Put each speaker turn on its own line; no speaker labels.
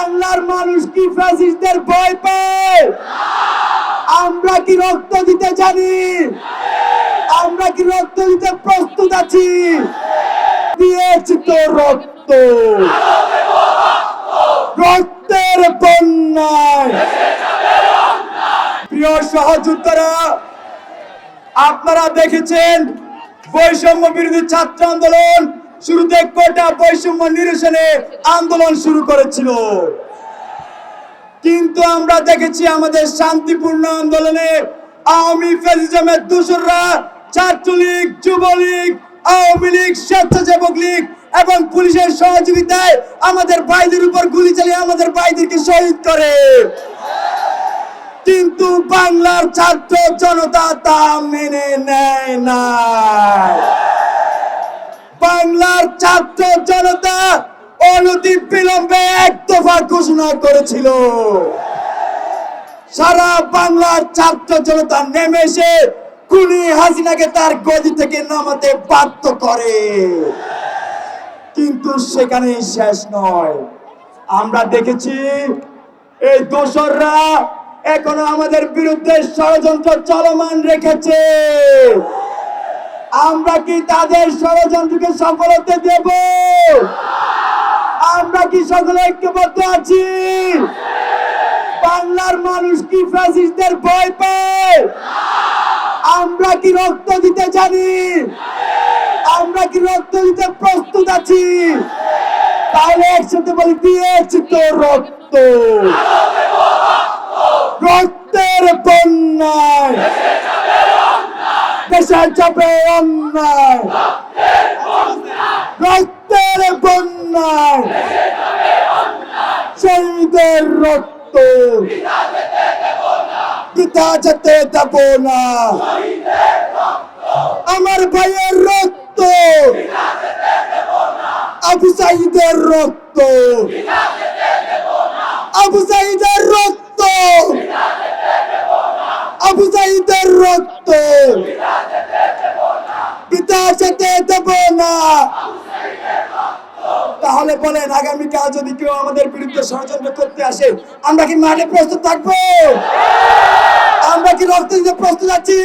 বাংলার মানুষ কি ফ্যাসিস্টদের ভয় পায়? আমরা কি রক্ত দিতে জানি? আমরা কি রক্ত দিতে প্রস্তুত আছি? দিয়েছি তো রক্ত, রক্তের বন্যায়। প্রিয় সহযোদ্ধারা, আপনারা দেখেছেন বৈষম্য বিরোধী ছাত্র আন্দোলন শুরুতে কোটা বৈষম্য নিরসনে আন্দোলন শুরু করেছিল, কিন্তু আমরা দেখেছি আমাদের শান্তিপূর্ণ আন্দোলনে আওয়ামী ফ্যাসিজমের দোসররা ছাত্রলীগ, যুবলীগ, আওয়ামী লীগ, স্বেচ্ছাসেবক লীগ এবং পুলিশের সহযোগিতায় আমাদের ভাইদের উপর গুলি চালিয়ে আমাদের ভাইদেরকে শহীদ করে। কিন্তু বাংলার ছাত্র জনতা তা মেনে নেয় না। বাংলার ছাত্র জনতা অনতি বিলম্বে এক দফা ঘোষণা করেছিল। সারা বাংলার ছাত্র জনতা নেমে এসে খুনি হাসিনাকে তার গদি থেকে নামাতে বাধ্য করে, কিন্তু সেখানেই শেষ নয়। আমরা দেখেছি এই দোসররা এখনো আমাদের বিরুদ্ধে ষড়যন্ত্র চলমান রেখেছে। আমরা কি তাদের ষড়যন্ত্রকে সফল হতে দেব? আমরা কি সকলে ঐক্যবদ্ধ আছি? বাংলার মানুষ কি ফ্যাসিস্টদের ভয় পায়? আমরা কি রক্ত দিতে জানি? আমরা কি রক্ত দিতে প্রস্তুত আছি? তাহলে একসাথে বলি, দিয়েছি তো রক্ত, রক্তের বন্যায় দেশে যাবে অন্যায়, রক্তের বন্যায় শহীদের রক্ত বৃথা যেতে দেব না। আমার ভাইয়ের রক্ত, আবু সাঈদের রক্ত, আবু সাঈদের রক্ত, আবু সাঈদের রক্ত বৃথা যেতে দেব না। তাহলে বলেন, আগামীকাল যদি কেউ আমাদের বিরুদ্ধে ষড়যন্ত্র করতে আসে, আমরা কি মাঠে প্রস্তুত থাকবো? আমরা কি রক্ত দিতে প্রস্তুত আছি?